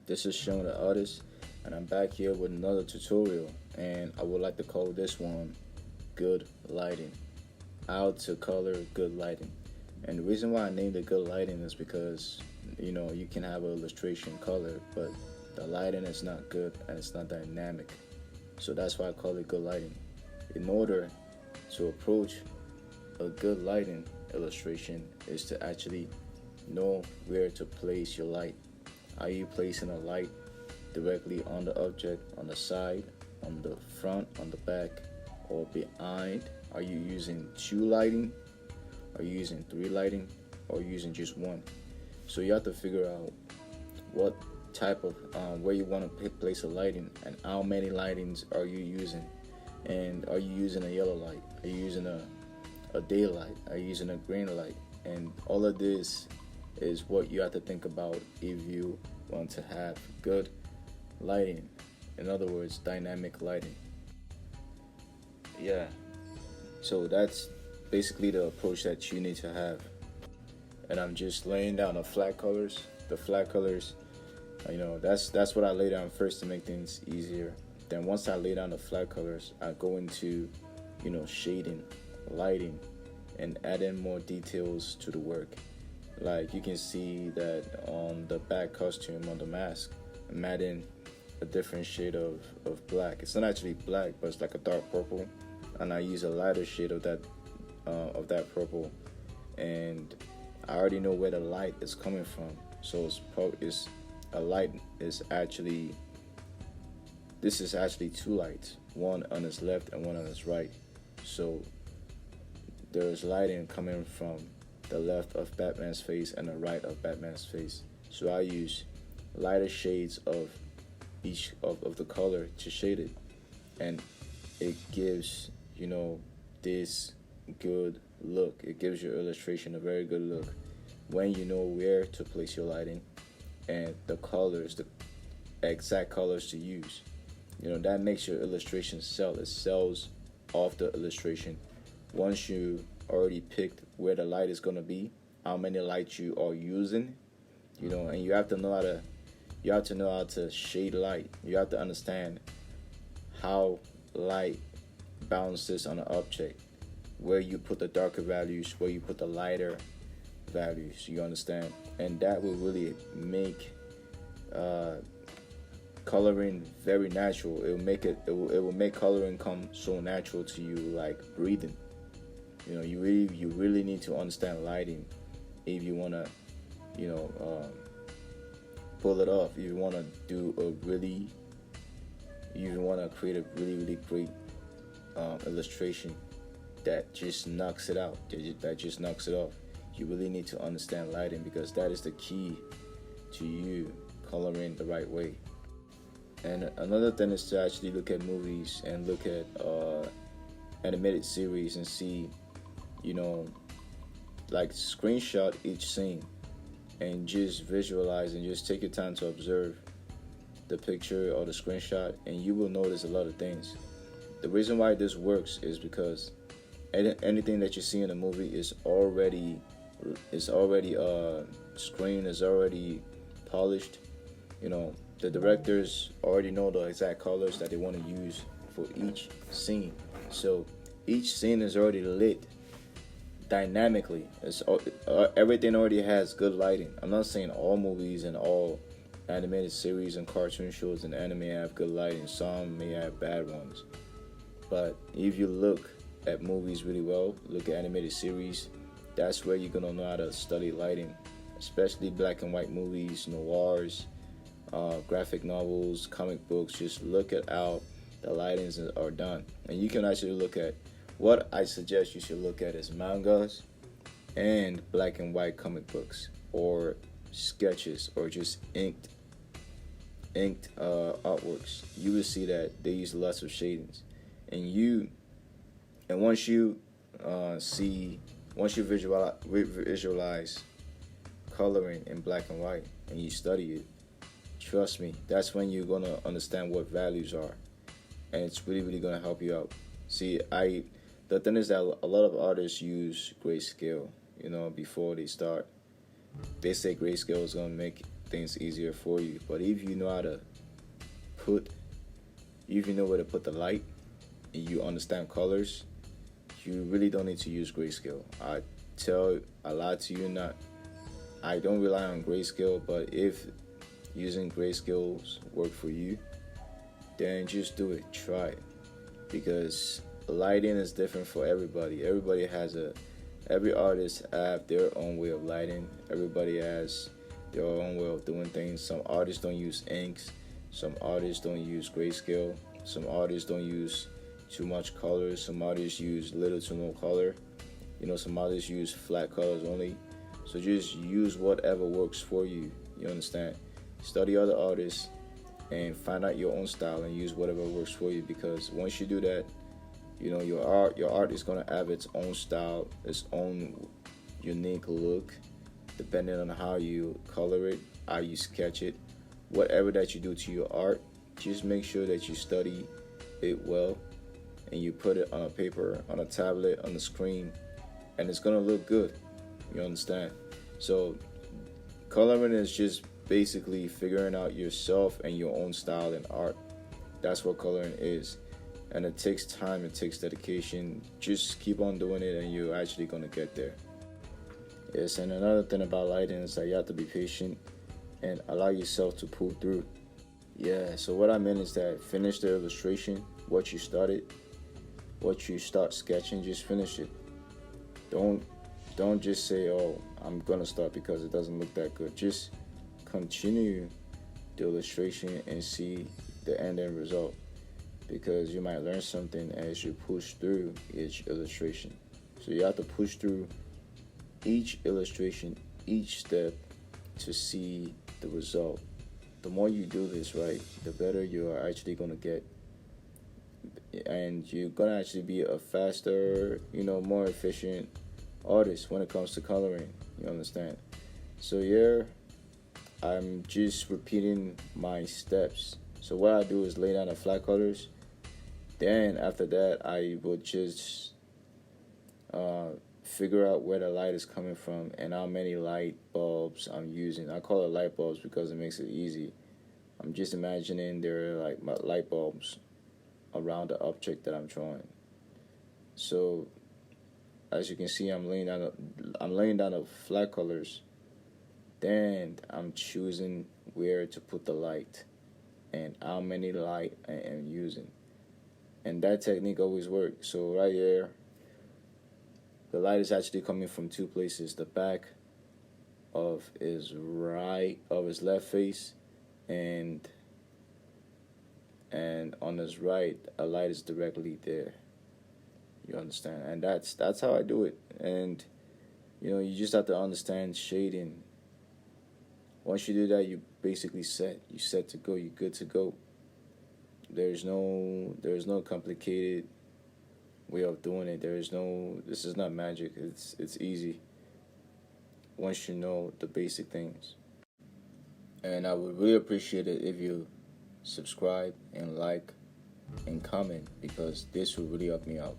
This is Sean the Artist, and I'm back here with another tutorial. And I would like to call this one Good Lighting. How to color good lighting. And the reason why I named it Good Lighting is because you can have an illustration color, but the lighting is not good and it's not dynamic. So that's why I call it Good Lighting. In order to approach a good lighting illustration is to actually know where to place your light. Are you placing a light directly on the object, on the side, on the front, on the back, or behind? Are you using two lighting? Are you using three lighting? Or are you using just one? So you have to figure out what type of where you want to place a lighting and how many lightings are you using. And are you using a yellow light? Are you using a daylight? Are you using a green light? And all of this is what you have to think about if you want to have good lighting. In other words, dynamic lighting. Yeah. So that's basically the approach that you need to have. And I'm just laying down the flat colors. The flat colors, that's what I lay down first to make things easier. Then once I lay down the flat colors, I go into, shading, lighting, and add in more details to the work. Like you can see that on the back costume, on the mask, I'm adding a different shade of black. It's not actually black, but it's like a dark purple, and I use a lighter shade of that purple, and I already know where the light is coming from. So this is actually two lights, one on his left and one on his right. So there's lighting coming from the left of Batman's face and the right of Batman's face. So I use lighter shades of each of the color to shade it, and it gives this good look. It gives your illustration a very good look when you know where to place your lighting and the colors, the exact colors to use. That makes your illustration sell. It sells off the illustration. Once you already picked where the light is gonna be, how many lights you are using, and you have to know how to shade light. You have to understand how light bounces on an object, where you put the darker values, where you put the lighter values. You understand, and that will really make coloring very natural. It will make coloring come so natural to you, like breathing. You really need to understand lighting if you wanna, pull it off. If you wanna create a really great illustration that just knocks it out, that just knocks it off. You really need to understand lighting, because that is the key to you coloring the right way. And another thing is to actually look at movies and look at animated series and see, like screenshot each scene and just visualize and just take your time to observe the picture or the screenshot, and you will notice a lot of things. The reason why this works is because anything that you see in a movie is already screened, is already polished. The directors already know the exact colors that they want to use for each scene. So each scene is already lit dynamically. Everything already has good lighting. I'm not saying all movies and all animated series and cartoon shows and anime have good lighting. Some may have bad ones. But if you look at movies really well, look at animated series, that's where you're gonna know how to study lighting, especially black and white movies, noirs, graphic novels, comic books. Just look at how the lightings are done, and you can actually look at what I suggest you should look at is mangas and black and white comic books, or sketches, or just inked artworks. You will see that they use lots of shadings, and once you visualize coloring in black and white and you study it, trust me, that's when you're gonna understand what values are, and it's really gonna help you out. See, the thing is that a lot of artists use grayscale, before they start. They say grayscale is gonna make things easier for you. But if you know how to put, if you know where to put the light, and you understand colors, you really don't need to use grayscale. I lie to you not. I don't rely on grayscale, but if using grayscales work for you, then just do it. Try it, because lighting is different for everybody. Every artist have their own way of lighting. Everybody has their own way of doing things. Some artists don't use inks. Some artists don't use grayscale. Some artists don't use too much color. Some artists use little to no color. Some artists use flat colors only. So just use whatever works for you. You understand? Study other artists and find out your own style and use whatever works for you, because once you do that, your art is gonna have its own style, its own unique look, depending on how you color it, how you sketch it, whatever that you do to your art. Just make sure that you study it well and you put it on a paper, on a tablet, on the screen, and it's gonna look good. You understand? So coloring is just basically figuring out yourself and your own style in art. That's what coloring is. And it takes time, it takes dedication. Just keep on doing it and you're actually gonna get there. Yes, and another thing about lighting is that you have to be patient and allow yourself to pull through. Yeah, so what I meant is that finish the illustration, what you started, what you start sketching, just finish it. Don't just say, oh, I'm gonna start because it doesn't look that good. Just continue the illustration and see the end result, because you might learn something as you push through each illustration. So you have to push through each illustration, each step, to see the result. The more you do this right, the better you are actually going to get, and you're going to actually be a faster, more efficient artist when it comes to coloring. You understand? So yeah, I'm just repeating my steps. So what I do is lay down the flat colors. Then after that, I will just figure out where the light is coming from and how many light bulbs I'm using. I call it light bulbs because it makes it easy. I'm just imagining there are like light bulbs around the object that I'm drawing. So as you can see, I'm laying down the flat colors. Then I'm choosing where to put the light and how many light I am using. And that technique always works. So right here, the light is actually coming from two places: the back of his left face, and on his right, a light is directly there. You understand? And that's how I do it. And you just have to understand shading. Once you do that, you basically set. You set to go. You're good to go. There's no complicated way of doing it. This is not magic. It's easy once you know the basic things. And I would really appreciate it if you subscribe and like and comment, because this will really help me out.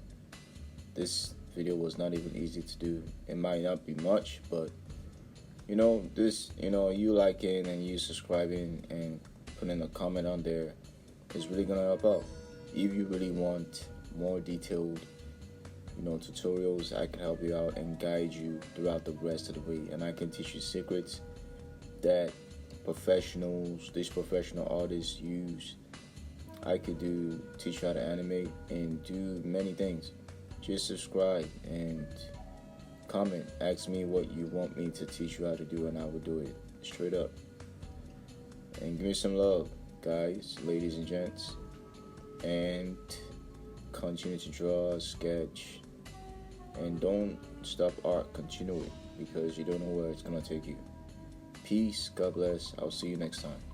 This video was not even easy to do. It might not be much, but you liking and you subscribing and putting a comment on there is really gonna help out. If you really want more detailed, tutorials, I can help you out and guide you throughout the rest of the way, and I can teach you secrets that these professional artists use. I could teach you how to animate and do many things. Just subscribe and comment. Ask me what you want me to teach you how to do, and I will do it straight up. And give me some love, guys, ladies and gents, and continue to draw, sketch, and don't stop art. Continue it, because you don't know where it's gonna take you. Peace. God bless. I'll see you next time.